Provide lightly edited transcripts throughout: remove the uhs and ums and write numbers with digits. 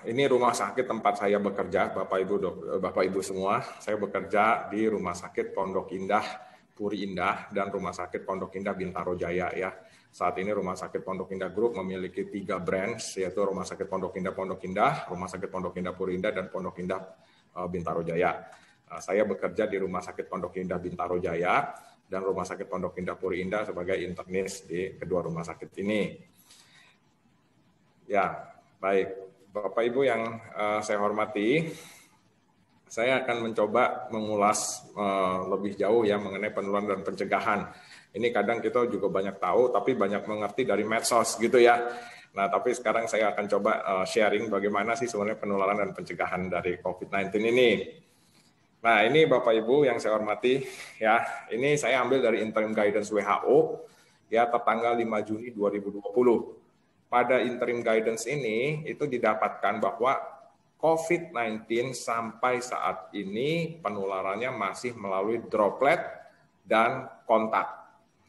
Ini rumah sakit tempat saya bekerja, Bapak Ibu semua. Saya bekerja di Rumah Sakit Pondok Indah Puri Indah dan Rumah Sakit Pondok Indah Bintaro Jaya ya. Saat ini Rumah Sakit Pondok Indah Group memiliki 3 branch, yaitu Rumah Sakit Pondok Indah Rumah Sakit Pondok Indah Puri Indah, dan Pondok Indah Bintaro Jaya. Saya bekerja di Rumah Sakit Pondok Indah Bintaro Jaya dan Rumah Sakit Pondok Indah Puri Indah sebagai internis di kedua rumah sakit ini. Ya, baik. Bapak Ibu yang saya hormati, saya akan mencoba mengulas lebih jauh ya mengenai penularan dan pencegahan. Ini kadang kita juga banyak tahu, tapi banyak mengerti dari medsos gitu ya. Nah, tapi sekarang saya akan coba sharing bagaimana sih sebenarnya penularan dan pencegahan dari COVID-19 ini. Nah, ini Bapak Ibu yang saya hormati, ya, ini saya ambil dari interim guidance WHO ya tertanggal 5 Juni 2020. Pada interim guidance ini itu didapatkan bahwa COVID-19 sampai saat ini penularannya masih melalui droplet dan kontak.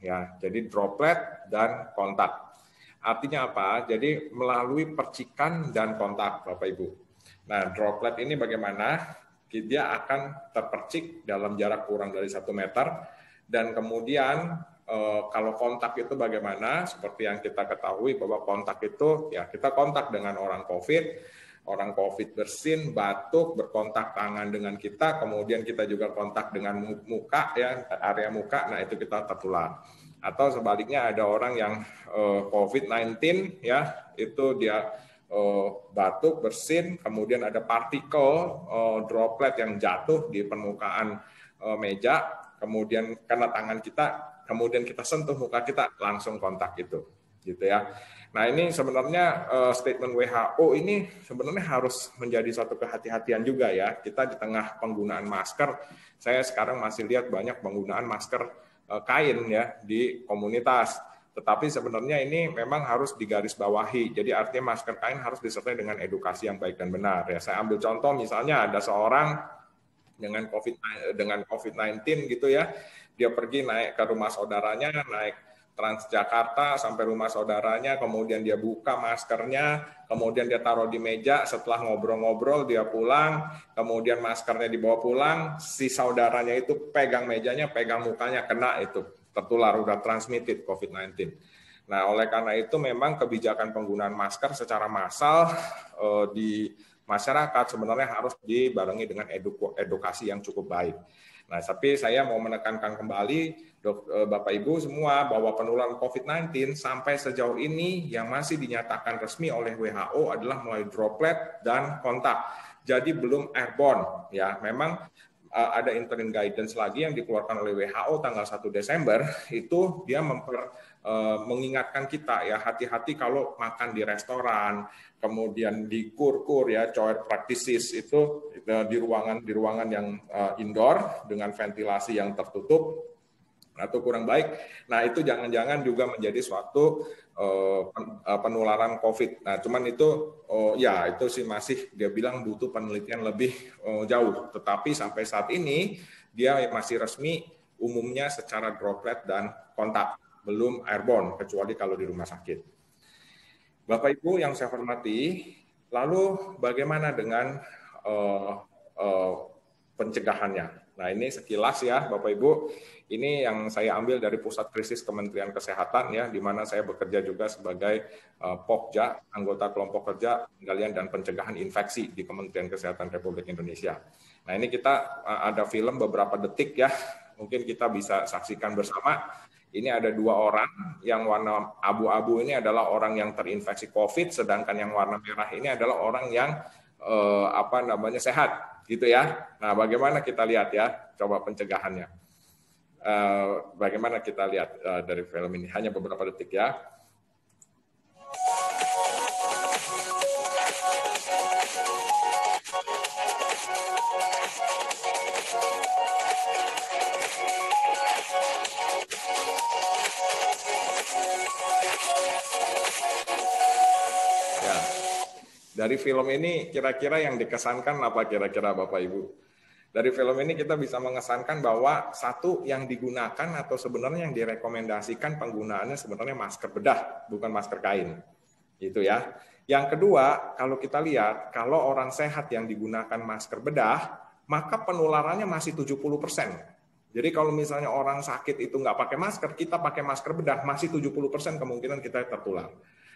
Ya, jadi droplet dan kontak. Artinya apa? Jadi melalui percikan dan kontak, Bapak Ibu. Nah, droplet ini bagaimana? Dia akan terpercik dalam jarak kurang dari 1 meter, dan kemudian kalau kontak itu bagaimana? Seperti yang kita ketahui bahwa kontak itu ya kita kontak dengan orang COVID bersin, batuk, berkontak tangan dengan kita, kemudian kita juga kontak dengan muka ya, area muka, nah itu kita tertular. Atau sebaliknya ada orang yang COVID-19 ya, itu dia batuk, bersin, kemudian ada partikel droplet yang jatuh di permukaan meja, kemudian karena tangan kita, kemudian kita sentuh muka kita, langsung kontak itu, gitu ya. Nah, ini sebenarnya statement WHO ini sebenarnya harus menjadi suatu kehati-hatian juga ya. Kita di tengah penggunaan masker, saya sekarang masih lihat banyak penggunaan masker kain ya di komunitas. Tetapi sebenarnya ini memang harus digarisbawahi. Jadi artinya masker kain harus disertai dengan edukasi yang baik dan benar ya. Saya ambil contoh misalnya ada seorang dengan COVID-19 gitu ya. Dia pergi naik ke rumah saudaranya, naik Transjakarta sampai rumah saudaranya, kemudian dia buka maskernya, kemudian dia taruh di meja, setelah ngobrol-ngobrol dia pulang, kemudian maskernya dibawa pulang, si saudaranya itu pegang mejanya, pegang mukanya, kena itu, tertular, udah transmitted COVID-19. Nah, oleh karena itu memang kebijakan penggunaan masker secara massal di masyarakat sebenarnya harus dibarengi dengan edukasi yang cukup baik. Nah, tapi saya mau menekankan kembali Bapak Ibu semua bahwa penularan COVID-19 sampai sejauh ini yang masih dinyatakan resmi oleh WHO adalah melalui droplet dan kontak. Jadi belum airborne ya. Memang ada interim guidance lagi yang dikeluarkan oleh WHO tanggal 1 Desember itu dia mengingatkan kita ya hati-hati kalau makan di restoran, kemudian di kur-kur ya, choir practices itu di ruangan yang indoor dengan ventilasi yang tertutup atau kurang baik. Nah, itu jangan-jangan juga menjadi suatu penularan COVID. Nah, cuman itu ya itu sih masih dia bilang butuh penelitian lebih jauh. Tetapi sampai saat ini dia masih resmi umumnya secara droplet dan kontak, belum airborne kecuali kalau di rumah sakit. Bapak Ibu yang saya hormati, lalu bagaimana dengan pencegahannya? Nah, ini sekilas ya Bapak Ibu, ini yang saya ambil dari Pusat Krisis Kementerian Kesehatan ya, di mana saya bekerja juga sebagai Pokja, anggota kelompok kerja pengendalian dan pencegahan infeksi di Kementerian Kesehatan Republik Indonesia. Nah, ini kita ada film beberapa detik ya, mungkin kita bisa saksikan bersama. Ini ada 2 orang, yang warna abu-abu ini adalah orang yang terinfeksi COVID, sedangkan yang warna merah ini adalah orang yang sehat, gitu ya. Nah, bagaimana kita lihat ya, coba pencegahannya. Bagaimana kita lihat dari film ini, hanya beberapa detik ya. Ya, dari film ini kira-kira yang dikesankan apa kira-kira Bapak Ibu? Dari film ini kita bisa mengesankan bahwa satu yang digunakan atau sebenarnya yang direkomendasikan penggunaannya sebenarnya masker bedah, bukan masker kain. Gitu ya. Yang kedua, kalau kita lihat, kalau orang sehat yang digunakan masker bedah, maka penularannya masih 70%. Jadi kalau misalnya orang sakit itu nggak pakai masker, kita pakai masker bedah, masih 70% kemungkinan kita tertular.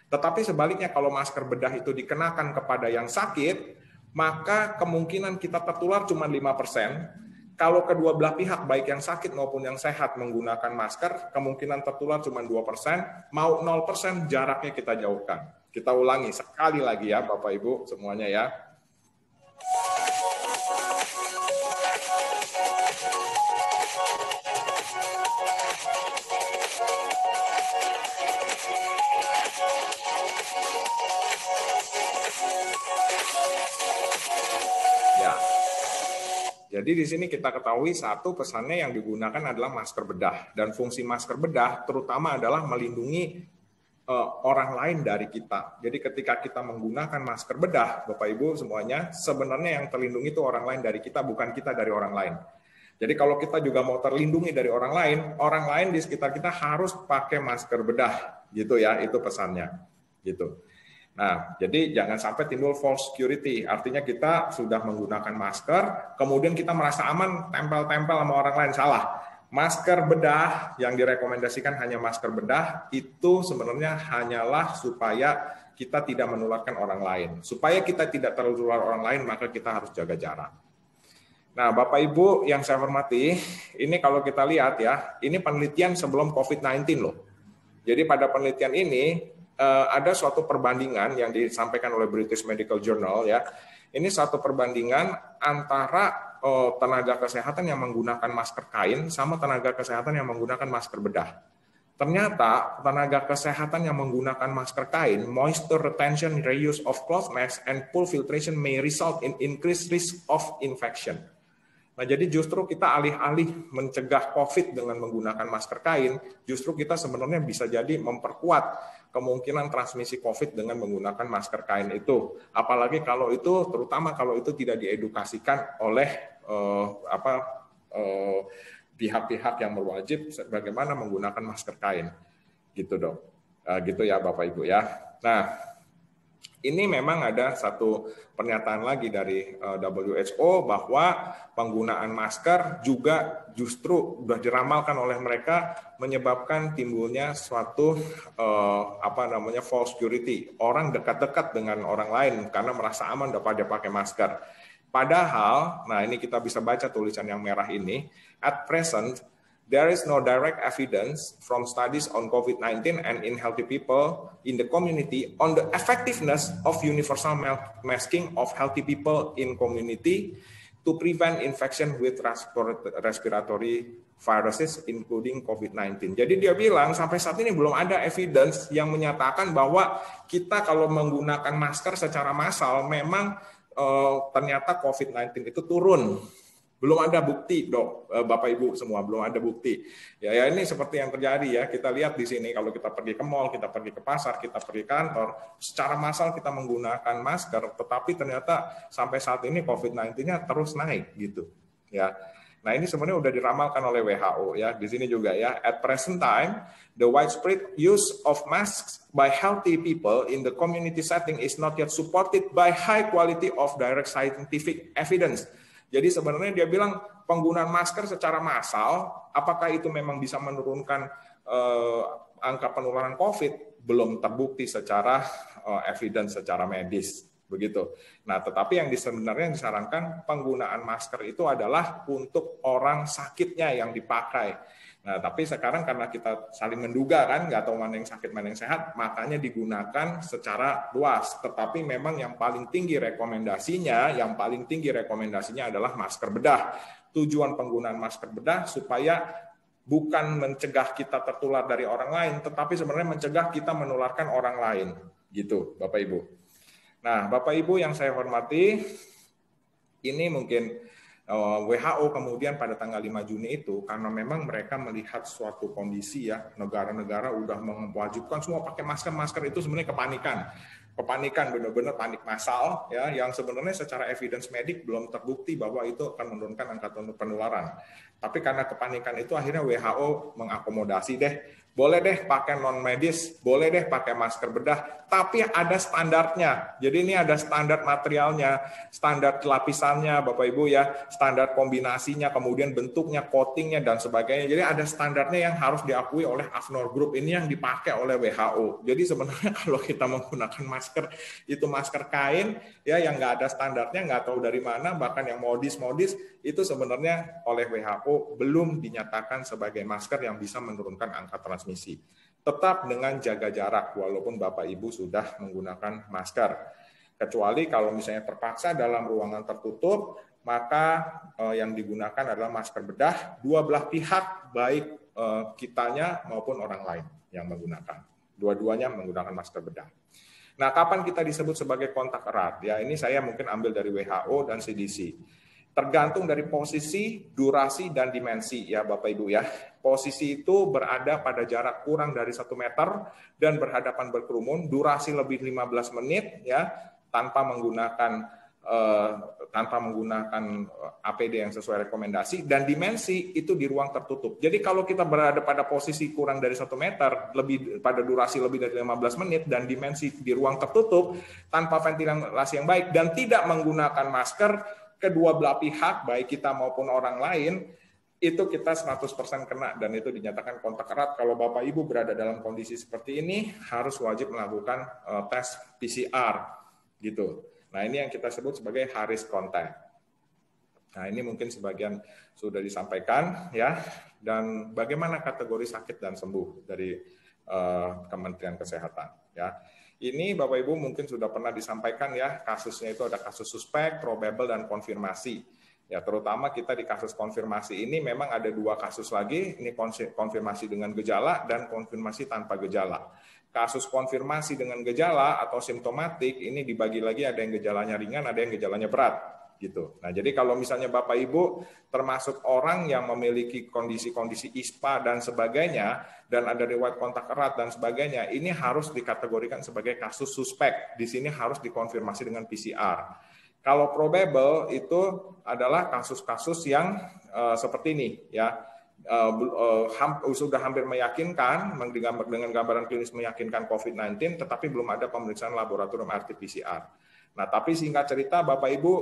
Tetapi sebaliknya kalau masker bedah itu dikenakan kepada yang sakit, maka kemungkinan kita tertular cuma 5%. Kalau kedua belah pihak, baik yang sakit maupun yang sehat menggunakan masker, kemungkinan tertular cuma 2%, mau 0% jaraknya kita jauhkan. Kita ulangi sekali lagi ya Bapak Ibu semuanya ya. Ya. Jadi di sini kita ketahui satu pesannya yang digunakan adalah masker bedah, dan fungsi masker bedah terutama adalah melindungi orang lain dari kita. Jadi ketika kita menggunakan masker bedah, Bapak Ibu semuanya, sebenarnya yang terlindungi itu orang lain dari kita, bukan kita dari orang lain. Jadi kalau kita juga mau terlindungi dari orang lain di sekitar kita harus pakai masker bedah, gitu ya, itu pesannya, gitu. Nah, jadi jangan sampai timbul false security. Artinya kita sudah menggunakan masker, kemudian kita merasa aman, tempel-tempel sama orang lain. Salah. Masker bedah yang direkomendasikan hanya masker bedah, itu sebenarnya hanyalah supaya kita tidak menularkan orang lain. Supaya kita tidak tertular orang lain, maka kita harus jaga jarak. Nah, Bapak Ibu yang saya hormati, ini kalau kita lihat ya, ini penelitian sebelum COVID-19 loh. Jadi pada penelitian ini, ada suatu perbandingan yang disampaikan oleh British Medical Journal ya. Ini satu perbandingan antara tenaga kesehatan yang menggunakan masker kain sama tenaga kesehatan yang menggunakan masker bedah. Ternyata tenaga kesehatan yang menggunakan masker kain, moisture retention, reuse of cloth mask, and pool filtration may result in increased risk of infection. Nah, jadi justru kita alih-alih mencegah COVID dengan menggunakan masker kain, justru kita sebenarnya bisa jadi memperkuat kemungkinan transmisi COVID dengan menggunakan masker kain itu. Apalagi kalau itu, terutama kalau itu tidak diedukasikan oleh pihak-pihak yang berwajib bagaimana menggunakan masker kain. Gitu dong. Gitu ya Bapak Ibu ya. Nah, ini memang ada satu pernyataan lagi dari WHO bahwa penggunaan masker juga justru sudah diramalkan oleh mereka menyebabkan timbulnya suatu false security. Orang dekat-dekat dengan orang lain karena merasa aman dapat dia pakai masker. Padahal, nah ini kita bisa baca tulisan yang merah ini, at present there is no direct evidence from studies on COVID-19 and in healthy people in the community on the effectiveness of universal masking of healthy people in community to prevent infection with respiratory viruses including COVID-19. Jadi dia bilang sampai saat ini belum ada evidence yang menyatakan bahwa kita kalau menggunakan masker secara massal memang ternyata COVID-19 itu turun. Belum ada bukti, Dok, Bapak Ibu semua, belum ada bukti. Ya ini seperti yang terjadi ya. Kita lihat di sini kalau kita pergi ke mall, kita pergi ke pasar, kita pergi ke kantor, secara massal kita menggunakan masker, tetapi ternyata sampai saat ini COVID-19-nya terus naik gitu. Ya. Nah, ini sebenarnya sudah diramalkan oleh WHO ya. Di sini juga ya, at present time the widespread use of masks by healthy people in the community setting is not yet supported by high quality of direct scientific evidence. Jadi sebenarnya dia bilang penggunaan masker secara massal, apakah itu memang bisa menurunkan angka penularan COVID? Belum terbukti secara evidence, secara medis. Begitu. Nah, tetapi yang sebenarnya disarankan penggunaan masker itu adalah untuk orang sakitnya yang dipakai. Nah, tapi sekarang karena kita saling menduga kan, nggak tahu mana yang sakit, mana yang sehat, makanya digunakan secara luas. Tetapi memang yang paling tinggi rekomendasinya adalah masker bedah. Tujuan penggunaan masker bedah supaya bukan mencegah kita tertular dari orang lain, tetapi sebenarnya mencegah kita menularkan orang lain. Gitu, Bapak Ibu. Nah, Bapak Ibu yang saya hormati, ini mungkin WHO kemudian pada tanggal 5 Juni itu, karena memang mereka melihat suatu kondisi ya, negara-negara udah mewajibkan semua pakai masker itu sebenarnya kepanikan benar-benar panik massal ya, yang sebenarnya secara evidence medik belum terbukti bahwa itu akan menurunkan angka penularan. Tapi karena kepanikan itu akhirnya WHO mengakomodasi deh, Boleh deh pakai non medis, boleh deh pakai masker bedah, tapi ada standarnya. Jadi ini ada standar materialnya, standar lapisannya, Bapak Ibu ya, standar kombinasinya, kemudian bentuknya, coatingnya dan sebagainya. Jadi ada standarnya yang harus diakui oleh AFNOR Group, ini yang dipakai oleh WHO. Jadi sebenarnya kalau kita menggunakan masker, itu masker kain ya yang nggak ada standarnya, nggak tahu dari mana, bahkan yang modis-modis, itu sebenarnya oleh WHO belum dinyatakan sebagai masker yang bisa menurunkan angka transmisi. Tetap dengan jaga jarak walaupun Bapak Ibu sudah menggunakan masker. Kecuali kalau misalnya terpaksa dalam ruangan tertutup, maka yang digunakan adalah masker bedah dua belah pihak, baik kitanya maupun orang lain yang menggunakan. Dua-duanya menggunakan masker bedah. Nah, kapan kita disebut sebagai kontak erat? Ya, ini saya mungkin ambil dari WHO dan CDC. Tergantung dari posisi, durasi, dan dimensi ya Bapak Ibu ya. Posisi itu berada pada jarak kurang dari 1 meter dan berhadapan berkerumun, durasi lebih 15 menit ya tanpa menggunakan APD yang sesuai rekomendasi, dan dimensi itu di ruang tertutup. Jadi kalau kita berada pada posisi kurang dari 1 meter, pada durasi lebih dari 15 menit, dan dimensi di ruang tertutup, tanpa ventilasi yang baik, dan tidak menggunakan masker, kedua belah pihak, baik kita maupun orang lain, itu kita 100% kena, dan itu dinyatakan kontak erat. Kalau Bapak Ibu berada dalam kondisi seperti ini, harus wajib melakukan tes PCR, gitu. Nah, ini yang kita sebut sebagai high risk contact. Nah, ini mungkin sebagian sudah disampaikan ya. Dan bagaimana kategori sakit dan sembuh dari Kementerian Kesehatan ya. Ini Bapak Ibu mungkin sudah pernah disampaikan ya, kasusnya itu ada kasus suspek, probable, dan konfirmasi. Ya, terutama kita di kasus konfirmasi ini memang ada 2 kasus lagi, ini konfirmasi dengan gejala dan konfirmasi tanpa gejala. Kasus konfirmasi dengan gejala atau simptomatik ini dibagi lagi, ada yang gejalanya ringan, ada yang gejalanya berat gitu. Nah, jadi kalau misalnya Bapak Ibu termasuk orang yang memiliki kondisi-kondisi ISPA dan sebagainya, dan ada riwayat kontak erat dan sebagainya, ini harus dikategorikan sebagai kasus suspek. Di sini harus dikonfirmasi dengan PCR. Kalau probable itu adalah kasus-kasus yang seperti ini ya. Sudah hampir meyakinkan dengan gambaran klinis meyakinkan COVID-19, tetapi belum ada pemeriksaan laboratorium RT-PCR. Nah, tapi singkat cerita Bapak Ibu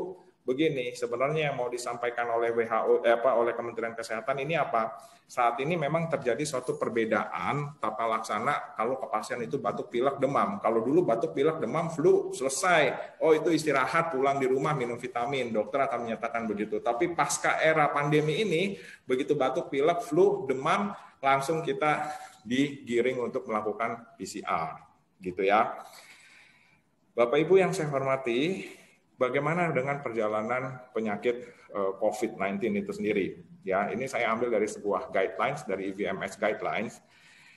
begini, sebenarnya yang mau disampaikan oleh WHO oleh Kementerian Kesehatan ini apa? Saat ini memang terjadi suatu perbedaan tata laksana kalau ke pasien itu batuk pilek demam. Kalau dulu batuk pilek demam flu selesai. Oh, itu istirahat, pulang di rumah minum vitamin. Dokter akan menyatakan begitu. Tapi pasca era pandemi ini, begitu batuk pilek flu demam langsung kita digiring untuk melakukan PCR. Gitu ya. Bapak Ibu yang saya hormati, bagaimana dengan perjalanan penyakit COVID-19 itu sendiri? Ya, ini saya ambil dari sebuah guidelines dari IVMS guidelines.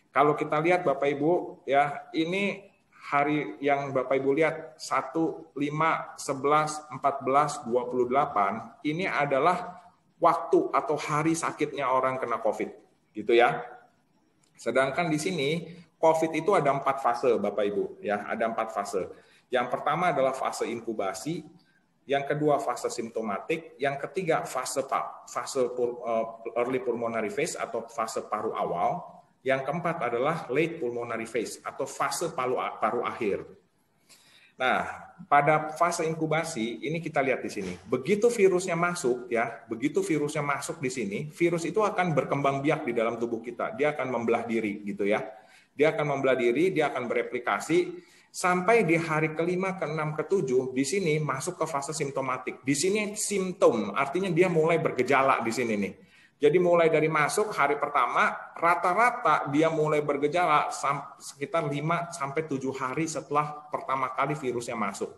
Kalau kita lihat Bapak Ibu, ya ini hari yang Bapak Ibu lihat 1, 5, 11, 14, 28 ini adalah waktu atau hari sakitnya orang kena COVID, gitu ya. Sedangkan di sini COVID itu ada 4 fase Bapak Ibu, ya ada 4 fase. Yang pertama adalah fase inkubasi, yang kedua fase simptomatik, yang ketiga fase early pulmonary phase atau fase paru awal, yang keempat adalah late pulmonary phase atau fase paru akhir. Nah, pada fase inkubasi ini kita lihat di sini. Begitu virusnya masuk di sini, virus itu akan berkembang biak di dalam tubuh kita. Dia akan membelah diri gitu ya. Dia akan membelah diri, dia akan bereplikasi. Sampai di hari ke-5, ke-6, ke-7, di sini masuk ke fase simptomatik. Di sini simptom, artinya dia mulai bergejala di sini nih. Jadi mulai dari masuk hari pertama, rata-rata dia mulai bergejala sekitar 5-7 hari setelah pertama kali virusnya masuk.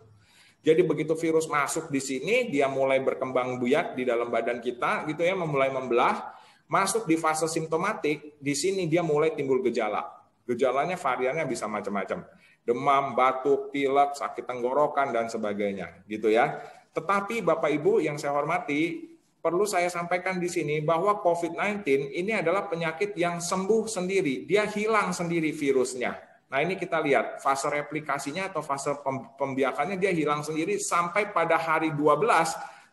Jadi begitu virus masuk di sini, dia mulai berkembang biak di dalam badan kita, gitu ya, mulai membelah. Masuk di fase simptomatik, di sini dia mulai timbul gejala. Gejalanya variannya bisa macam-macam. Demam, batuk, pilek, sakit tenggorokan, dan sebagainya. Gitu ya. Tetapi Bapak Ibu yang saya hormati, perlu saya sampaikan di sini bahwa COVID-19 ini adalah penyakit yang sembuh sendiri. Dia hilang sendiri virusnya. Nah ini kita lihat, fase replikasinya atau fase pembiakannya dia hilang sendiri sampai pada hari 12,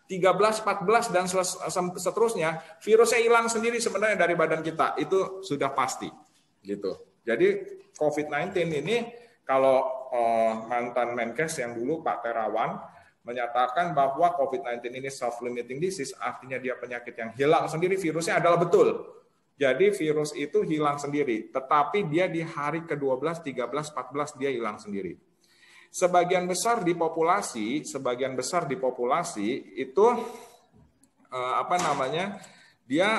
13, 14, dan seterusnya. Virusnya hilang sendiri sebenarnya dari badan kita. Itu sudah pasti. gitu. Jadi COVID-19 ini kalau mantan Menkes yang dulu Pak Terawan menyatakan bahwa COVID-19 ini self-limiting disease, artinya dia penyakit yang hilang sendiri virusnya adalah betul. Jadi virus itu hilang sendiri, tetapi dia di hari ke-12, 13, 14 dia hilang sendiri. Sebagian besar di populasi itu dia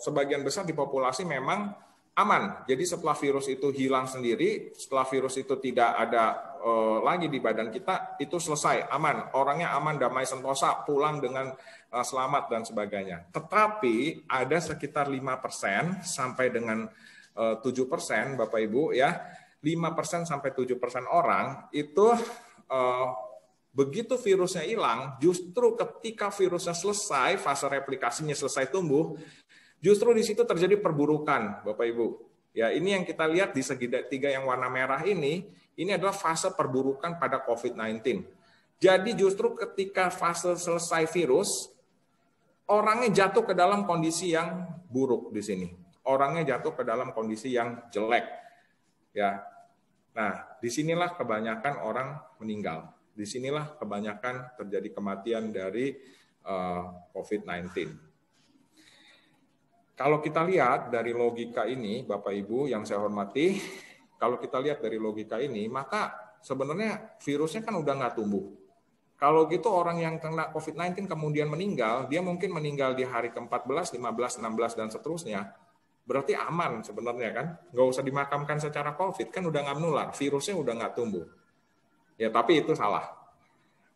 sebagian besar di populasi memang aman. Jadi setelah virus itu hilang sendiri, setelah virus itu tidak ada lagi di badan kita, itu selesai, aman. Orangnya aman, damai sentosa, pulang dengan selamat dan sebagainya. Tetapi ada sekitar 5% sampai dengan 7%, Bapak Ibu ya, 5% sampai 7% orang itu begitu virusnya hilang, justru ketika virusnya selesai, fase replikasinya selesai tumbuh, justru di situ terjadi perburukan, Bapak Ibu. Ya, ini yang kita lihat di segitiga yang warna merah ini adalah fase perburukan pada COVID-19. Jadi justru ketika fase selesai virus, orangnya jatuh ke dalam kondisi yang buruk di sini. Orangnya jatuh ke dalam kondisi yang jelek. Ya. Nah, disinilah kebanyakan orang meninggal. Disinilah kebanyakan terjadi kematian dari COVID-19. Kalau kita lihat dari logika ini, Bapak Ibu yang saya hormati, kalau kita lihat dari logika ini, maka sebenarnya virusnya kan udah nggak tumbuh. Kalau gitu orang yang kena COVID-19 kemudian meninggal, dia mungkin meninggal di hari ke-14, 15, 16, dan seterusnya. Berarti aman sebenarnya kan? Nggak usah dimakamkan secara COVID, kan udah nggak menular, virusnya udah nggak tumbuh. Ya, tapi itu salah.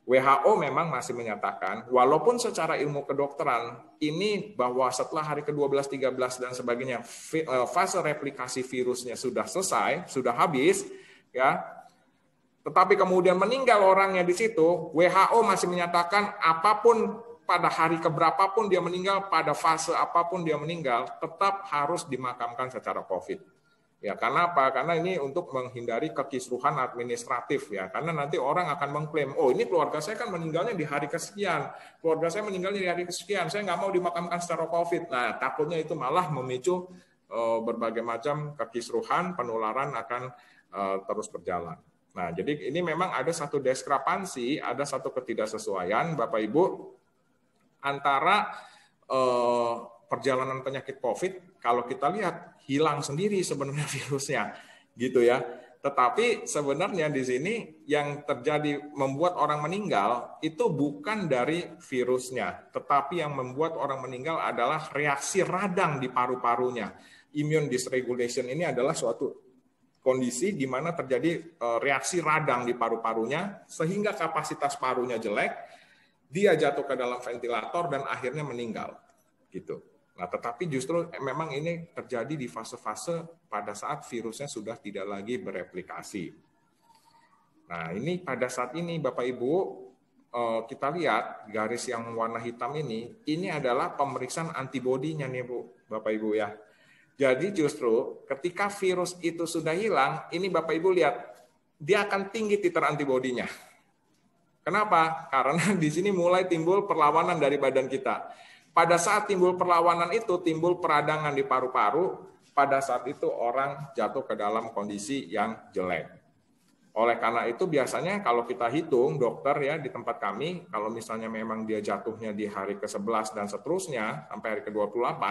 WHO memang masih menyatakan, walaupun secara ilmu kedokteran, ini bahwa setelah hari ke-12, 13, dan sebagainya, fase replikasi virusnya sudah selesai, sudah habis, ya. Tetapi kemudian meninggal orangnya di situ, WHO masih menyatakan apapun pada hari keberapapun dia meninggal, pada fase apapun dia meninggal, tetap harus dimakamkan secara COVID. Ya, karena apa? Karena ini untuk menghindari kekisruhan administratif ya. Karena nanti orang akan mengklaim, oh ini keluarga saya kan meninggalnya di hari kesekian, keluarga saya meninggalnya di hari kesekian, saya nggak mau dimakamkan secara COVID. Nah, takutnya itu malah memicu berbagai macam kekisruhan, penularan akan terus berjalan. Nah, jadi ini memang ada satu diskrepansi, ada satu ketidaksesuaian, Bapak Ibu, antara perjalanan penyakit COVID, kalau kita lihat hilang sendiri sebenarnya virusnya, gitu ya. Tetapi sebenarnya di sini yang terjadi membuat orang meninggal itu bukan dari virusnya, tetapi yang membuat orang meninggal adalah reaksi radang di paru-parunya. Immune dysregulation ini adalah suatu kondisi di mana terjadi reaksi radang di paru-parunya sehingga kapasitas parunya jelek, dia jatuh ke dalam ventilator dan akhirnya meninggal, gitu. Nah, tetapi justru memang ini terjadi di fase-fase pada saat virusnya sudah tidak lagi bereplikasi. Nah, ini pada saat ini Bapak Ibu, kita lihat garis yang warna hitam ini adalah pemeriksaan antibodinya nih Bu, Bapak Ibu ya. Jadi justru ketika virus itu sudah hilang, ini Bapak Ibu lihat, dia akan tinggi titer antibodinya. Kenapa? Karena di sini mulai timbul perlawanan dari badan kita. Pada saat timbul perlawanan itu, timbul peradangan di paru-paru, pada saat itu orang jatuh ke dalam kondisi yang jelek. Oleh karena itu biasanya kalau kita hitung, dokter ya di tempat kami, kalau misalnya memang dia jatuhnya di hari ke-11 dan seterusnya, sampai hari ke-28,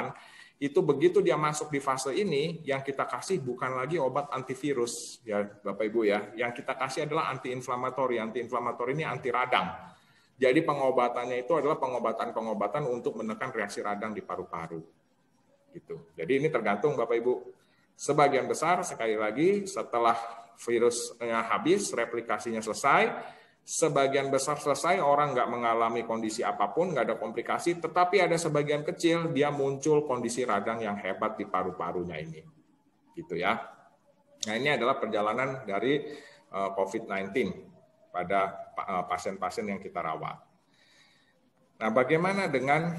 itu begitu dia masuk di fase ini, yang kita kasih bukan lagi obat antivirus, ya Bapak Ibu ya, yang kita kasih adalah anti-inflamatori. Anti-inflamatori ini anti radang. Jadi pengobatannya itu adalah pengobatan untuk menekan reaksi radang di paru-paru. Gitu. Jadi ini tergantung Bapak Ibu. Sebagian besar sekali lagi setelah virusnya habis, replikasinya selesai, sebagian besar selesai, orang nggak mengalami kondisi apapun, nggak ada komplikasi, tetapi ada sebagian kecil dia muncul kondisi radang yang hebat di paru-parunya ini. Gitu ya. Nah, ini adalah perjalanan dari COVID-19 pada pasien-pasien yang kita rawat. Nah, bagaimana dengan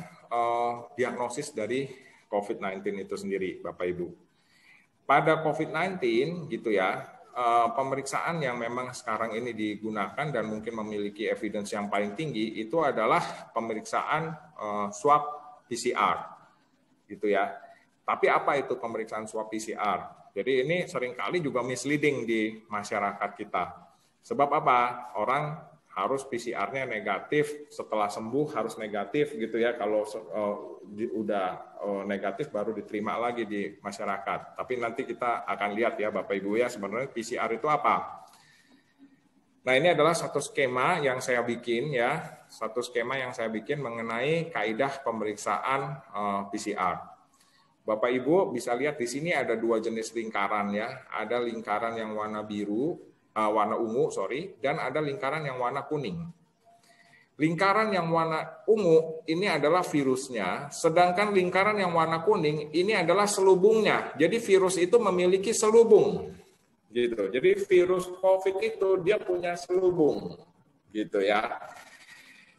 diagnosis dari COVID-19 itu sendiri, Bapak Ibu? Pada COVID-19, gitu ya, pemeriksaan yang memang sekarang ini digunakan dan mungkin memiliki evidence yang paling tinggi itu adalah pemeriksaan swab PCR, gitu ya. Tapi apa itu pemeriksaan swab PCR? Jadi ini seringkali juga misleading di masyarakat kita. Sebab apa? Orang harus PCR-nya negatif, setelah sembuh harus negatif gitu ya. Kalau udah negatif baru diterima lagi di masyarakat. Tapi nanti kita akan lihat ya Bapak Ibu ya, sebenarnya PCR itu apa? Nah, ini adalah satu skema yang saya bikin ya, mengenai kaidah pemeriksaan PCR. Bapak Ibu bisa lihat di sini ada dua jenis lingkaran ya. Ada lingkaran yang warna biru, warna ungu, dan ada lingkaran yang warna kuning. Lingkaran yang warna ungu ini adalah virusnya, sedangkan lingkaran yang warna kuning ini adalah selubungnya. Jadi virus itu memiliki selubung. Gitu. Jadi virus COVID itu dia punya selubung. Gitu ya.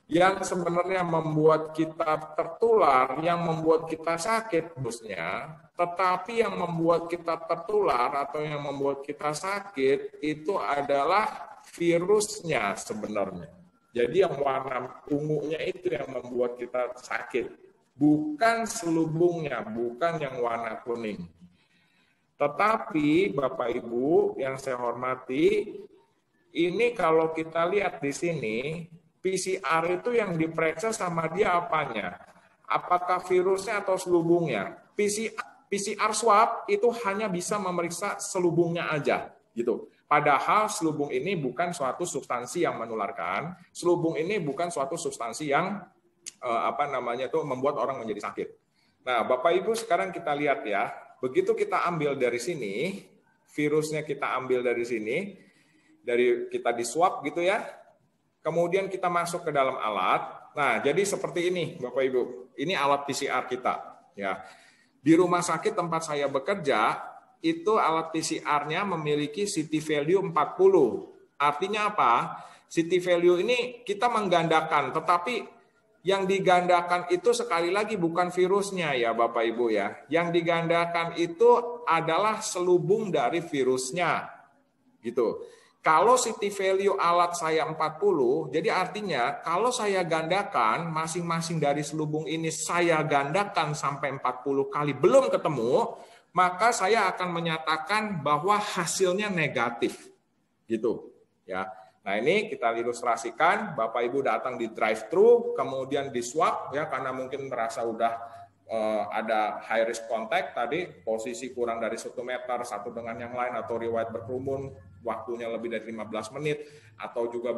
Yang sebenarnya membuat kita tertular, yang membuat kita sakit virusnya, tetapi yang membuat kita tertular atau yang membuat kita sakit itu adalah virusnya sebenarnya. Jadi yang warna ungunya itu yang membuat kita sakit, bukan selubungnya, bukan yang warna kuning. Tetapi Bapak Ibu yang saya hormati, ini kalau kita lihat di sini, PCR itu yang diperiksa sama dia apanya? Apakah virusnya atau selubungnya? PCR swab itu hanya bisa memeriksa selubungnya aja, gitu. Padahal selubung ini bukan suatu substansi yang menularkan, selubung ini bukan suatu substansi yang membuat orang menjadi sakit. Nah, Bapak Ibu sekarang kita lihat ya, begitu kita ambil dari sini, virusnya kita ambil dari sini, kita di swab gitu ya. Kemudian kita masuk ke dalam alat. Nah, jadi seperti ini Bapak Ibu. Ini alat PCR kita ya. Di rumah sakit tempat saya bekerja, itu alat PCR-nya memiliki CT value 40. Artinya apa? CT value ini kita menggandakan, tetapi yang digandakan itu sekali lagi bukan virusnya ya Bapak Ibu ya. Yang digandakan itu adalah selubung dari virusnya. Gitu. Kalau CT value alat saya 40, jadi artinya kalau saya gandakan masing-masing dari selubung ini saya gandakan sampai 40 kali belum ketemu, maka saya akan menyatakan bahwa hasilnya negatif. Gitu, ya. Nah, ini kita ilustrasikan, Bapak Ibu datang di drive-thru, kemudian di swab ya karena mungkin merasa udah ada high risk contact tadi, posisi kurang dari 1 meter satu dengan yang lain atau riwayat berkerumun, waktunya lebih dari 15 menit atau juga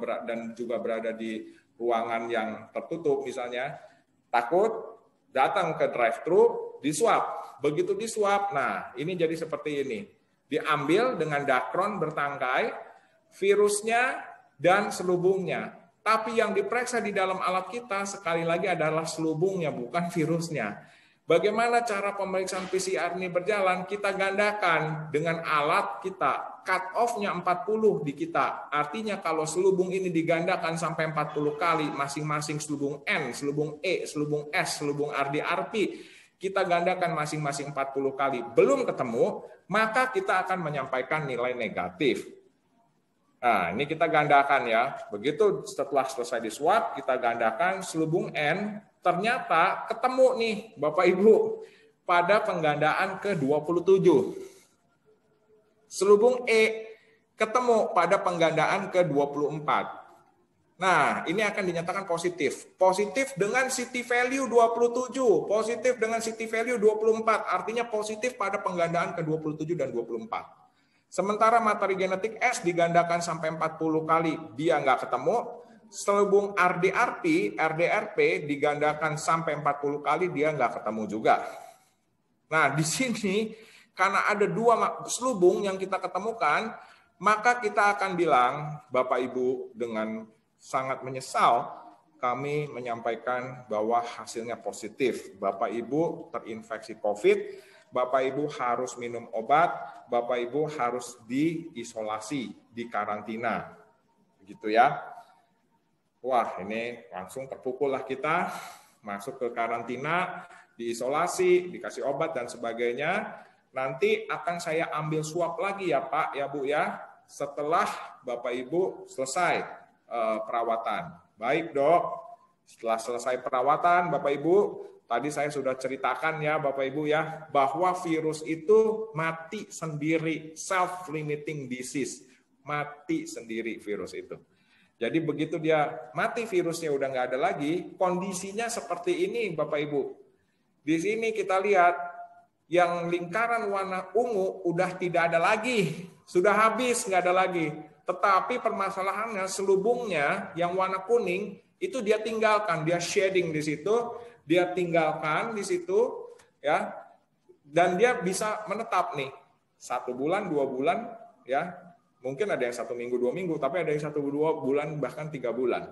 berada di ruangan yang tertutup misalnya, takut datang ke drive-thru, di swab. Begitu di swab, nah ini jadi seperti ini. Diambil dengan dakron bertangkai virusnya dan selubungnya. Tapi yang diperiksa di dalam alat kita sekali lagi adalah selubungnya, bukan virusnya. Bagaimana cara pemeriksaan PCR ini berjalan? Kita gandakan dengan alat kita. Cut off-nya 40 di kita. Artinya kalau selubung ini digandakan sampai 40 kali, masing-masing selubung N, selubung E, selubung S, selubung RD-RP, kita gandakan masing-masing 40 kali. Belum ketemu, maka kita akan menyampaikan nilai negatif. Nah, ini kita gandakan ya. Begitu setelah selesai di swab, kita gandakan selubung N, ternyata ketemu nih Bapak Ibu pada penggandaan ke-27. Selubung E ketemu pada penggandaan ke-24. Nah, ini akan dinyatakan positif. Positif dengan CT value 27, positif dengan CT value 24, artinya positif pada penggandaan ke-27 dan 24. Sementara materi genetik S digandakan sampai 40 kali, dia nggak ketemu. Selubung RDRP digandakan sampai 40 kali, dia nggak ketemu juga. Nah, di sini karena ada dua selubung yang kita ketemukan, maka kita akan bilang, Bapak Ibu, dengan sangat menyesal, kami menyampaikan bahwa hasilnya positif. Bapak Ibu terinfeksi COVID, Bapak Ibu harus minum obat, Bapak Ibu harus diisolasi, dikarantina. Begitu ya. Wah, ini langsung terpukullah kita, masuk ke karantina, diisolasi, dikasih obat dan sebagainya. Nanti akan saya ambil swab lagi ya Pak, ya Bu ya, setelah Bapak Ibu selesai perawatan. Baik Dok, setelah selesai perawatan Bapak Ibu, tadi saya sudah ceritakan ya Bapak Ibu ya, bahwa virus itu mati sendiri, self-limiting disease. Mati sendiri virus itu. Jadi begitu dia mati virusnya udah nggak ada lagi, kondisinya seperti ini Bapak Ibu. Di sini kita lihat yang lingkaran warna ungu udah tidak ada lagi, sudah habis, nggak ada lagi. Tetapi permasalahannya selubungnya yang warna kuning itu dia tinggalkan, dia shading di situ, dia tinggalkan di situ, ya, dan dia bisa menetap nih 1 bulan, 2 bulan, ya, mungkin ada yang 1 minggu, 2 minggu, tapi ada yang 1-2 bulan, bahkan 3 bulan.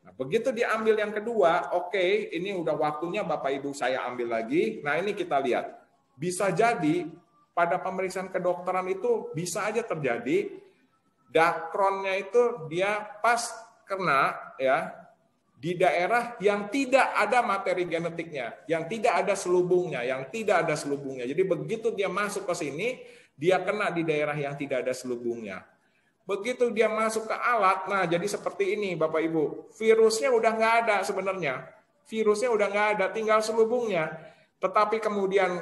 Nah, begitu diambil yang kedua, oke, ini udah waktunya Bapak Ibu saya ambil lagi. Nah ini kita lihat, bisa jadi pada pemeriksaan kedokteran itu bisa aja terjadi dakronnya itu dia pas kena ya di daerah yang tidak ada materi genetiknya, yang tidak ada selubungnya, Jadi begitu dia masuk ke sini, dia kena di daerah yang tidak ada selubungnya. Begitu dia masuk ke alat, nah jadi seperti ini Bapak Ibu, virusnya udah nggak ada sebenarnya, tinggal selubungnya. Tetapi kemudian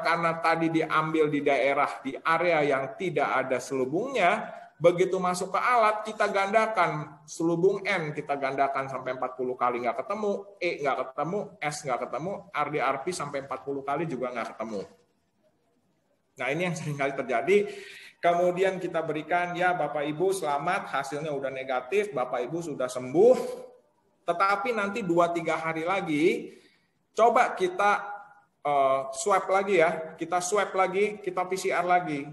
karena tadi diambil di daerah, di area yang tidak ada selubungnya, begitu masuk ke alat, kita gandakan selubung N, kita gandakan sampai 40 kali nggak ketemu, E nggak ketemu, S nggak ketemu, RD-RP sampai 40 kali juga nggak ketemu. Nah ini yang seringkali terjadi. Kemudian kita berikan, ya Bapak Ibu selamat, hasilnya udah negatif, Bapak Ibu sudah sembuh, tetapi nanti 2-3 hari lagi, coba kita swab lagi ya, kita PCR lagi.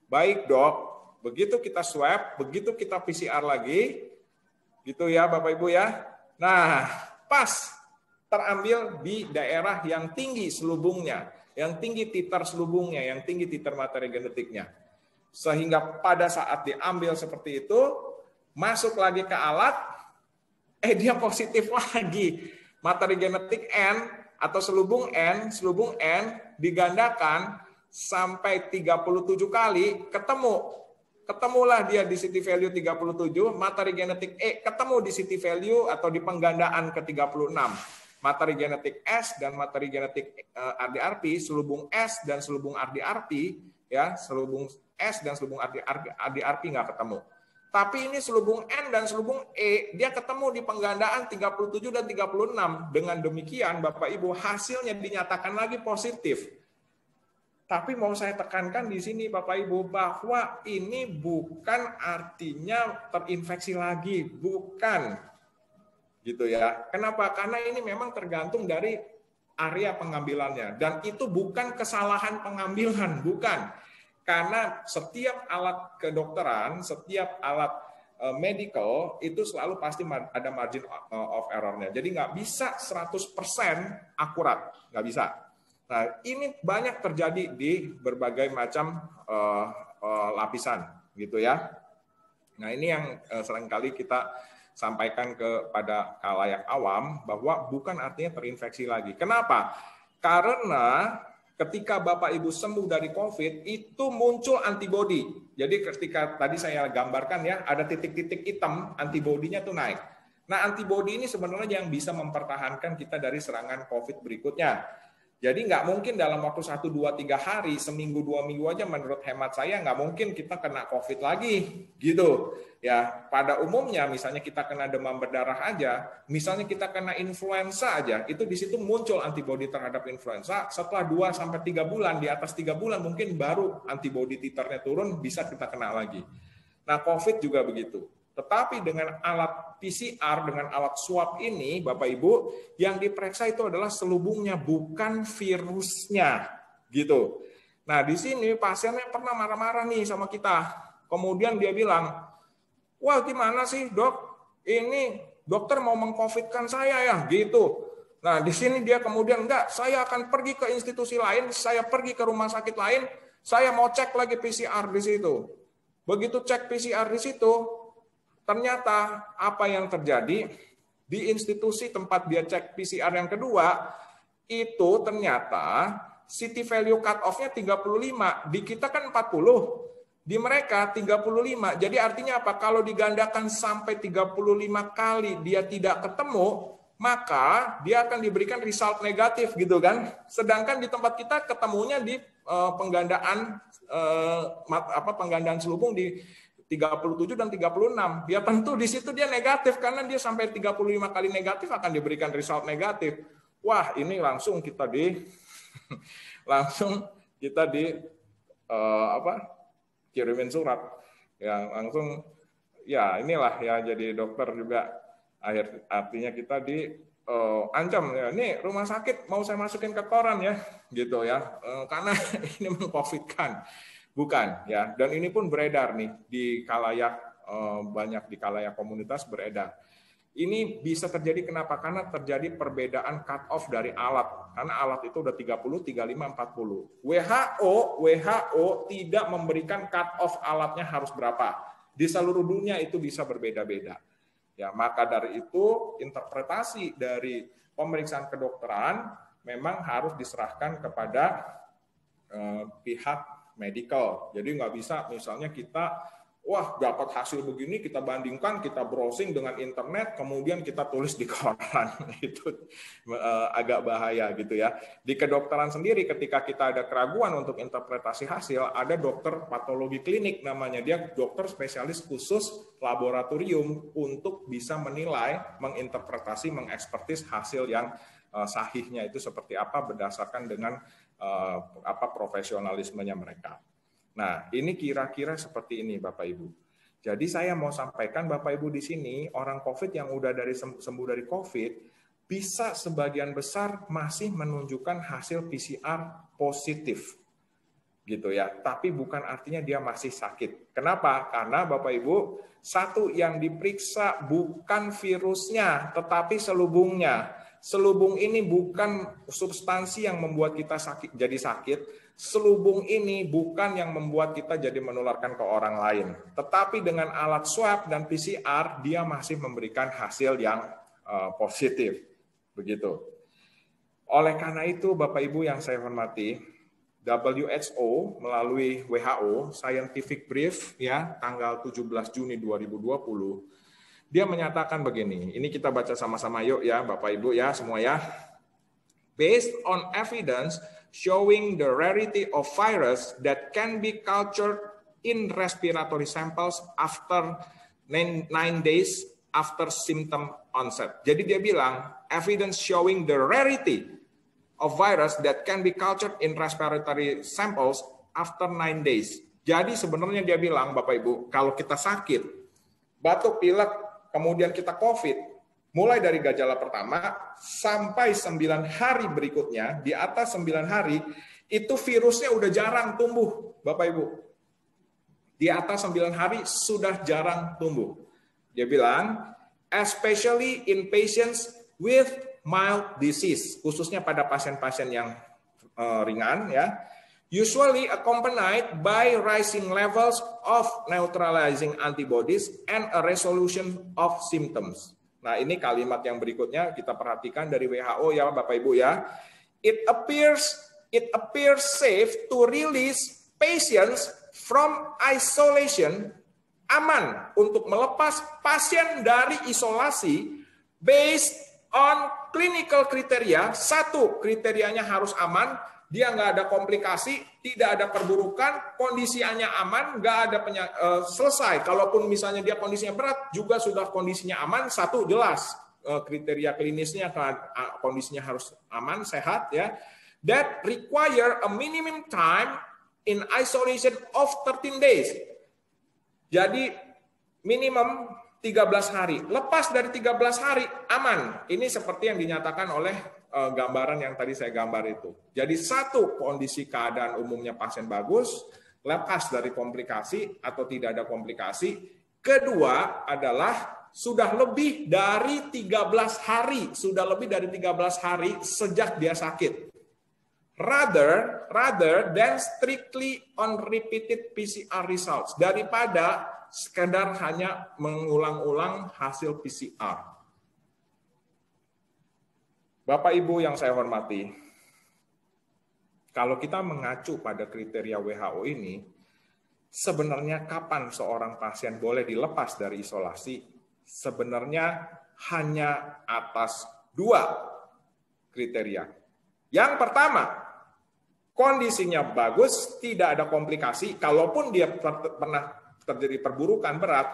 Baik dok, begitu kita swab, begitu kita PCR lagi, gitu ya Bapak Ibu ya. Nah, pas terambil di daerah yang tinggi selubungnya, yang tinggi titer selubungnya, yang tinggi titer materi genetiknya. Sehingga pada saat diambil seperti itu, masuk lagi ke alat, dia positif lagi. Materi genetik N atau selubung N digandakan sampai 37 kali, ketemulah dia di city value 37, materi genetik E ketemu di city value atau di penggandaan ke 36. Materi genetik S dan materi genetik RDRP, selubung S dan selubung RDRP, ya, selubung S dan selubung RDRP nggak ketemu. Tapi ini selubung N dan selubung E, dia ketemu di penggandaan 37 dan 36. Dengan demikian, Bapak Ibu, hasilnya dinyatakan lagi positif. Tapi mau saya tekankan di sini Bapak Ibu bahwa ini bukan artinya terinfeksi lagi, bukan. Gitu ya. Kenapa? Karena ini memang tergantung dari area pengambilannya dan itu bukan kesalahan pengambilan, bukan. Karena setiap alat kedokteran, setiap alat medical itu selalu pasti ada margin of error-nya. Jadi nggak bisa 100% akurat, nggak bisa. Nah, ini banyak terjadi di berbagai macam lapisan, gitu ya. Nah, ini yang seringkali kita sampaikan kepada khalayak awam bahwa bukan artinya terinfeksi lagi. Kenapa? Karena ketika Bapak Ibu sembuh dari COVID, itu muncul antibodi. Jadi ketika tadi saya gambarkan ya, ada titik-titik hitam, antibodinya tuh naik. Nah, antibodi ini sebenarnya yang bisa mempertahankan kita dari serangan COVID berikutnya. Jadi nggak mungkin dalam waktu 1, 2, 3 hari, seminggu, 2 minggu aja menurut hemat saya nggak mungkin kita kena COVID lagi, gitu. Ya, pada umumnya misalnya kita kena demam berdarah aja, misalnya kita kena influenza aja, itu di situ muncul antibodi terhadap influenza. Setelah 2-3 bulan, di atas 3 bulan mungkin baru antibodi titernya turun, bisa kita kena lagi. Nah, COVID juga begitu. Tetapi dengan alat PCR, dengan alat swab ini, Bapak Ibu, yang diperiksa itu adalah selubungnya, bukan virusnya, gitu. Nah, di sini pasiennya pernah marah-marah nih sama kita. Kemudian dia bilang, wah gimana sih dok, ini dokter mau meng-COVID-kan saya ya, gitu. Nah, di sini dia kemudian, enggak, saya akan pergi ke institusi lain, saya pergi ke rumah sakit lain, saya mau cek lagi PCR di situ. Begitu cek PCR di situ, ternyata apa yang terjadi di institusi tempat dia cek PCR yang kedua, itu ternyata city value cut-off-nya 35, di kita kan 40, di mereka 35. Jadi artinya apa? Kalau digandakan sampai 35 kali dia tidak ketemu, maka dia akan diberikan result negatif gitu kan. Sedangkan di tempat kita ketemunya di penggandaan penggandaan selubung di 37 dan 36. Ya tentu di situ dia negatif karena dia sampai 35 kali negatif akan diberikan result negatif. Wah, ini langsung kita kirimin surat. Ya, langsung ya inilah ya jadi dokter juga artinya kita ancam ya, ini rumah sakit mau saya masukin ke koran ya, gitu ya, karena ini mengcovidkan, bukan ya. Dan ini pun beredar nih di khalayak, banyak di khalayak komunitas beredar. Ini bisa terjadi kenapa? Karena terjadi perbedaan cut off dari alat. Karena alat itu udah 30, 35, 40. WHO tidak memberikan cut off alatnya harus berapa. Di seluruh dunia itu bisa berbeda-beda. Ya, maka dari itu interpretasi dari pemeriksaan kedokteran memang harus diserahkan kepada pihak medical. Jadi nggak bisa misalnya kita dapat hasil begini, kita bandingkan, kita browsing dengan internet, kemudian kita tulis di koran. Itu agak bahaya gitu ya. Di kedokteran sendiri ketika kita ada keraguan untuk interpretasi hasil, ada dokter patologi klinik namanya. Dia dokter spesialis khusus laboratorium untuk bisa menilai, menginterpretasi, mengekspertis hasil yang sahihnya itu seperti apa berdasarkan dengan profesionalismenya mereka. Nah, ini kira-kira seperti ini Bapak Ibu. Jadi saya mau sampaikan Bapak Ibu di sini, orang COVID yang udah sembuh dari COVID, bisa sebagian besar masih menunjukkan hasil PCR positif. Gitu ya. Tapi bukan artinya dia masih sakit. Kenapa? Karena Bapak Ibu, satu yang diperiksa bukan virusnya, tetapi selubungnya. Selubung ini bukan substansi yang membuat kita jadi sakit. Selubung ini bukan yang membuat kita jadi menularkan ke orang lain. Tetapi dengan alat swab dan PCR, dia masih memberikan hasil yang positif. Begitu. Oleh karena itu, Bapak Ibu yang saya hormati, WHO melalui WHO Scientific Brief ya tanggal 17 Juni 2020, dia menyatakan begini. Ini kita baca sama-sama yuk ya Bapak Ibu ya semua ya. Based on evidence showing the rarity of virus that can be cultured in respiratory samples after 9 days after symptom onset. Jadi dia bilang, evidence showing the rarity of virus that can be cultured in respiratory samples after 9 days. Jadi sebenarnya dia bilang, Bapak Ibu, kalau kita sakit, batuk, pilek, kemudian kita COVID, mulai dari gejala pertama sampai 9 hari berikutnya, di atas 9 hari, itu virusnya udah jarang tumbuh, Bapak Ibu. Di atas 9 hari sudah jarang tumbuh. Dia bilang, especially in patients with mild disease, khususnya pada pasien-pasien yang ringan, ya, usually accompanied by rising levels of neutralizing antibodies and a resolution of symptoms. Nah, ini kalimat yang berikutnya kita perhatikan dari WHO ya Bapak Ibu ya. It appears safe to release patients from isolation, aman untuk melepas pasien dari isolasi based on clinical criteria. Satu, kriterianya harus aman, dia nggak ada komplikasi, tidak ada perburukan, kondisinya aman, nggak ada selesai. Kalaupun misalnya dia kondisinya berat, juga sudah kondisinya aman. Satu, jelas kriteria klinisnya kondisinya harus aman, sehat ya. That require a minimum time in isolation of 13 days. Jadi minimum 13 hari. Lepas dari 13 hari aman. Ini seperti yang dinyatakan oleh gambaran yang tadi saya gambar itu. Jadi satu, kondisi keadaan umumnya pasien bagus, lepas dari komplikasi atau tidak ada komplikasi. Kedua adalah sudah lebih dari 13 hari, sejak dia sakit. Rather than strictly on repeated PCR results, daripada sekedar hanya mengulang-ulang hasil PCR. Bapak Ibu yang saya hormati, kalau kita mengacu pada kriteria WHO ini, sebenarnya kapan seorang pasien boleh dilepas dari isolasi? Sebenarnya hanya atas 2 kriteria. Yang pertama, kondisinya bagus, tidak ada komplikasi, kalaupun dia pernah terjadi perburukan berat,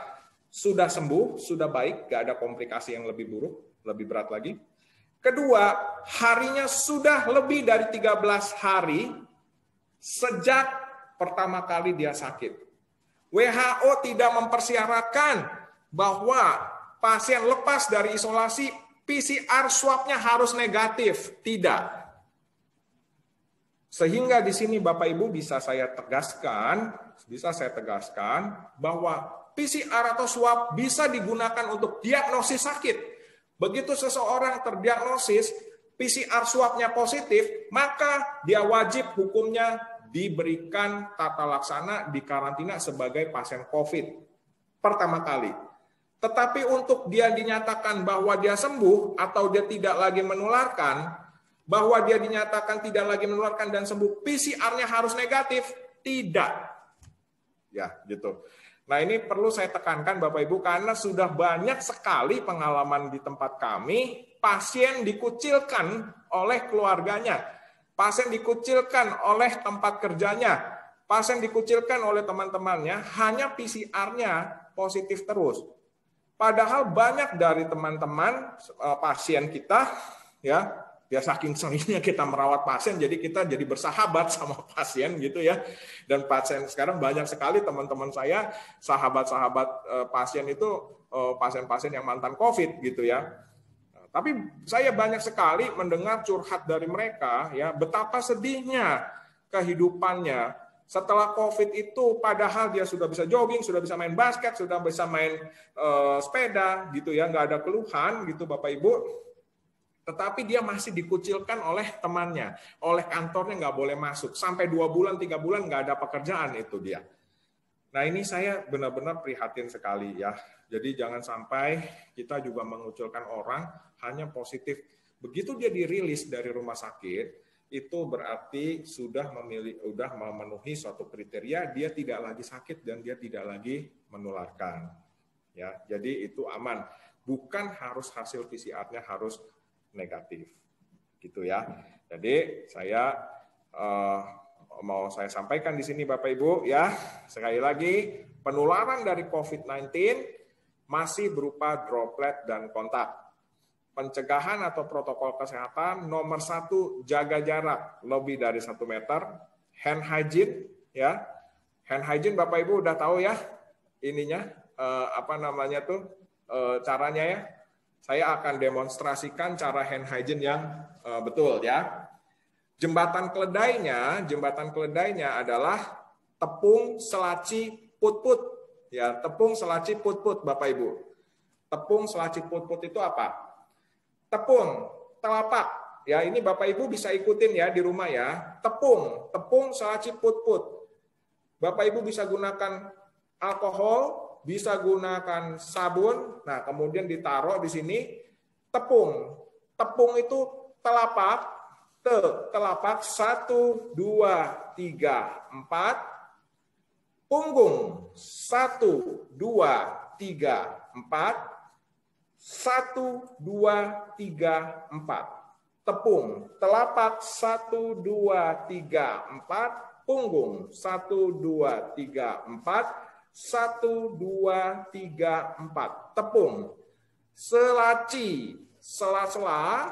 sudah sembuh, sudah baik, nggak ada komplikasi yang lebih buruk, lebih berat lagi. Kedua, harinya sudah lebih dari 13 hari sejak pertama kali dia sakit. WHO tidak mempersyaratkan bahwa pasien lepas dari isolasi, PCR swab-nya harus negatif. Tidak. Sehingga di sini Bapak Ibu bisa saya tegaskan bahwa PCR atau swab bisa digunakan untuk diagnosis sakit. Begitu seseorang terdiagnosis PCR swab-nya positif, maka dia wajib hukumnya diberikan tata laksana di karantina sebagai pasien COVID pertama kali. Tetapi untuk dia dinyatakan bahwa dia sembuh atau dia tidak lagi menularkan, bahwa dia dinyatakan tidak lagi menularkan dan sembuh, PCR-nya harus negatif? Tidak. Ya, gitu. Nah, ini perlu saya tekankan Bapak Ibu karena sudah banyak sekali pengalaman di tempat kami, pasien dikucilkan oleh keluarganya, pasien dikucilkan oleh tempat kerjanya, pasien dikucilkan oleh teman-temannya, hanya PCR-nya positif terus. Padahal banyak dari teman-teman pasien kita, ya saking seringnya kita merawat pasien, jadi kita jadi bersahabat sama pasien gitu ya. Dan pasien sekarang banyak sekali teman-teman saya, sahabat-sahabat pasien itu pasien-pasien yang mantan COVID gitu ya. Tapi saya banyak sekali mendengar curhat dari mereka, ya betapa sedihnya kehidupannya setelah COVID itu, padahal dia sudah bisa jogging, sudah bisa main basket, sudah bisa main sepeda gitu ya, nggak ada keluhan gitu Bapak Ibu. Tetapi dia masih dikucilkan oleh temannya, oleh kantornya nggak boleh masuk. Sampai 2 bulan, 3 bulan nggak ada pekerjaan itu dia. Nah ini saya benar-benar prihatin sekali ya. Jadi jangan sampai kita juga mengucilkan orang hanya positif. Begitu dia dirilis dari rumah sakit, itu berarti sudah memenuhi suatu kriteria, dia tidak lagi sakit dan dia tidak lagi menularkan. Ya, jadi itu aman. Bukan harus hasil PCR-nya harus negatif, gitu ya. Jadi saya mau saya sampaikan di sini Bapak Ibu ya, sekali lagi penularan dari COVID-19 masih berupa droplet dan kontak. Pencegahan atau protokol kesehatan nomor 1, jaga jarak lebih dari 1 meter, hand hygiene ya. Hand hygiene Bapak Ibu udah tahu ya ininya caranya ya. Saya akan demonstrasikan cara hand hygiene yang betul ya. Jembatan keledainya adalah tepung selaci put-put ya, tepung selaci put-put Bapak Ibu. Tepung selaci put-put itu apa? Tepung telapak ya, ini Bapak Ibu bisa ikutin ya di rumah ya. Tepung selaci put-put. Bapak Ibu bisa gunakan alkohol, bisa gunakan sabun, nah kemudian ditaruh di sini tepung. Tepung itu telapak 1, 2, 3, 4, punggung 1, 2, 3, 4, 1, 2, 3, 4. Tepung telapak 1, 2, 3, 4, punggung 1, 2, 3, 4. 1, 2, 3, 4. Tepung. Selaci. Sela-sela.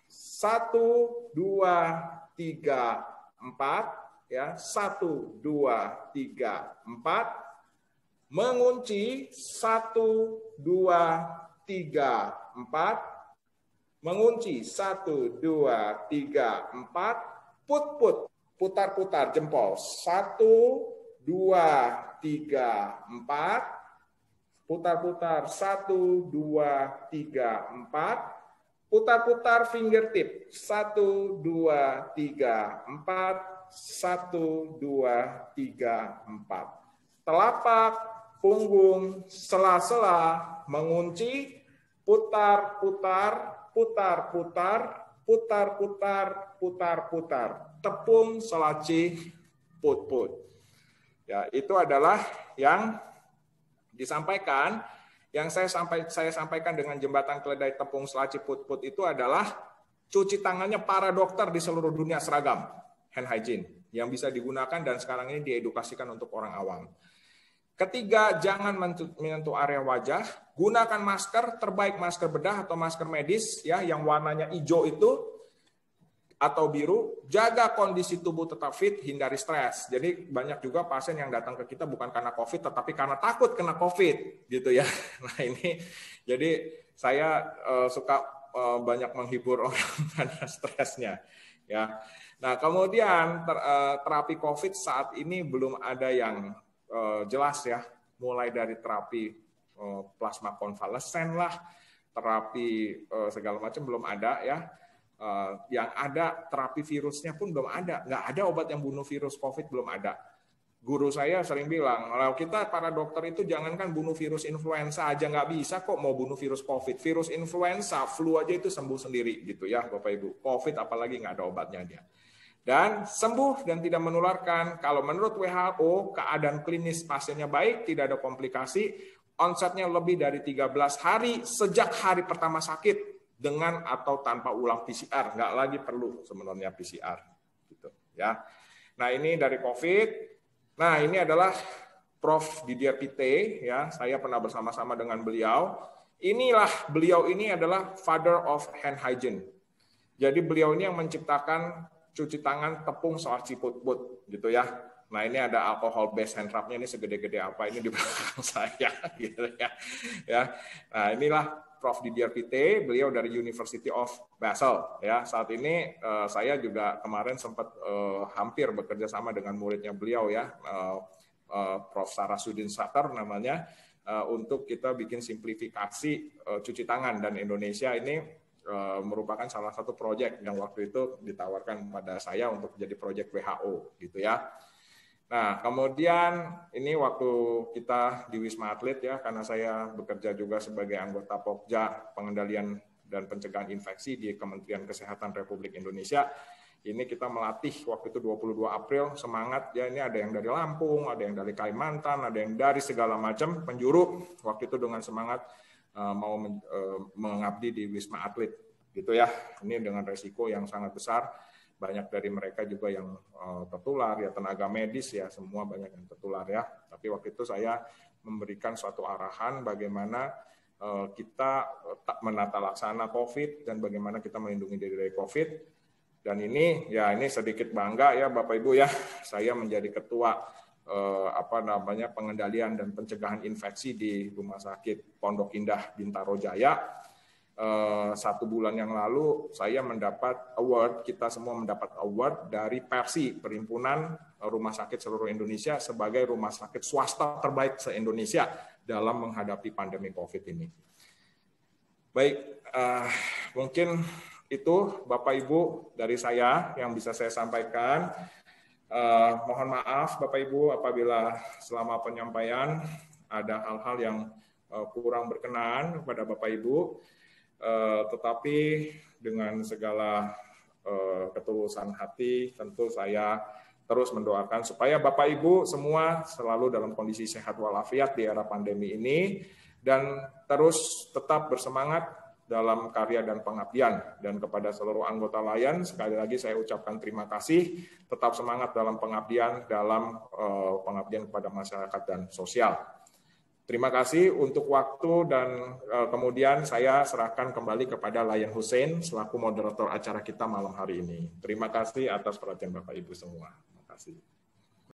1, 2, 3, 4. Ya. 1, 2, 3, 4. Mengunci. 1, 2, 3, 4. Mengunci. 1, 2, 3, 4. Put-put. Putar-putar jempol. 1, 2, 3, 4, putar-putar 1, 2, 3, 4, putar-putar fingertip 1, 2, 3, 4, 1, 2, 3, 4. Telapak, punggung, sela-sela, mengunci, putar-putar, putar-putar, putar-putar, putar-putar. Tepung selaci put-put. Ya, itu adalah yang disampaikan. yang saya sampaikan dengan jembatan keledai tepung selaci put-put itu adalah cuci tangannya para dokter di seluruh dunia seragam, hand hygiene, yang bisa digunakan dan sekarang ini diedukasikan untuk orang awam. Ketiga, jangan menyentuh area wajah, gunakan masker, terbaik masker bedah atau masker medis ya yang warnanya hijau itu atau biru, jaga kondisi tubuh tetap fit, hindari stres. Jadi banyak juga pasien yang datang ke kita bukan karena COVID tetapi karena takut kena COVID gitu ya. Nah, ini jadi saya suka banyak menghibur orang karena stresnya ya. Nah, kemudian terapi COVID saat ini belum ada yang jelas ya, mulai dari terapi plasma konvalesen lah, terapi segala macam belum ada ya. Yang ada terapi virusnya pun belum ada, nggak ada obat yang bunuh virus COVID, belum ada. Guru saya sering bilang, kalau kita para dokter itu jangankan bunuh virus influenza aja nggak bisa kok mau bunuh virus COVID. Virus influenza, flu aja itu sembuh sendiri gitu ya Bapak Ibu. COVID apalagi nggak ada obatnya dia. Dan sembuh dan tidak menularkan. Kalau menurut WHO, keadaan klinis pasiennya baik, tidak ada komplikasi, onsetnya lebih dari 13 hari sejak hari pertama sakit, dengan atau tanpa ulang PCR. Nggak lagi perlu sebenarnya PCR. Gitu, ya. Nah, ini dari COVID. Nah, ini adalah Prof. Didier Pittet, ya. Saya pernah bersama-sama dengan beliau. Beliau ini adalah father of hand hygiene. Jadi beliau ini yang menciptakan cuci tangan tepung selaci put-put gitu ya. Nah, ini ada alcohol based hand rub-nya, ini segede-gede apa ini di belakang saya gitu ya. Ya. Nah, inilah Prof. Didier Pittet, beliau dari University of Basel ya. Saat ini saya juga kemarin sempat hampir bekerja sama dengan muridnya beliau ya, Prof. Sarasudin Satter namanya, untuk kita bikin simplifikasi cuci tangan, dan Indonesia ini merupakan salah satu proyek yang waktu itu ditawarkan pada saya untuk jadi proyek WHO gitu ya. Nah, kemudian ini waktu kita di Wisma Atlet ya, karena saya bekerja juga sebagai anggota Pokja Pengendalian dan Pencegahan Infeksi di Kementerian Kesehatan Republik Indonesia. Ini kita melatih waktu itu 22 April, semangat ya, ini ada yang dari Lampung, ada yang dari Kalimantan, ada yang dari segala macam penjuru, waktu itu dengan semangat mau mengabdi di Wisma Atlet gitu ya. Ini dengan resiko yang sangat besar, banyak dari mereka juga yang tertular ya, tenaga medis ya, semua banyak yang tertular ya. Tapi waktu itu saya memberikan suatu arahan bagaimana kita menata laksana COVID dan bagaimana kita melindungi diri dari COVID. Dan ini sedikit bangga ya Bapak Ibu ya, saya menjadi ketua pengendalian dan pencegahan infeksi di Rumah Sakit Pondok Indah Bintaro Jaya. 1 bulan yang lalu saya mendapat award, kita semua mendapat award dari Persi, Perhimpunan Rumah Sakit Seluruh Indonesia, sebagai rumah sakit swasta terbaik se-Indonesia dalam menghadapi pandemi COVID ini. Baik, mungkin itu Bapak Ibu dari saya yang bisa saya sampaikan. Mohon maaf Bapak Ibu apabila selama penyampaian ada hal-hal yang kurang berkenan kepada Bapak Ibu, tetapi dengan segala ketulusan hati tentu saya terus mendoakan supaya Bapak Ibu semua selalu dalam kondisi sehat walafiat di era pandemi ini, dan terus tetap bersemangat dalam karya dan pengabdian. Dan kepada seluruh anggota Lion, sekali lagi saya ucapkan terima kasih, tetap semangat dalam pengabdian kepada masyarakat dan sosial. Terima kasih untuk waktu, dan kemudian saya serahkan kembali kepada Lion Hussein selaku moderator acara kita malam hari ini. Terima kasih atas perhatian Bapak Ibu semua. Terima kasih.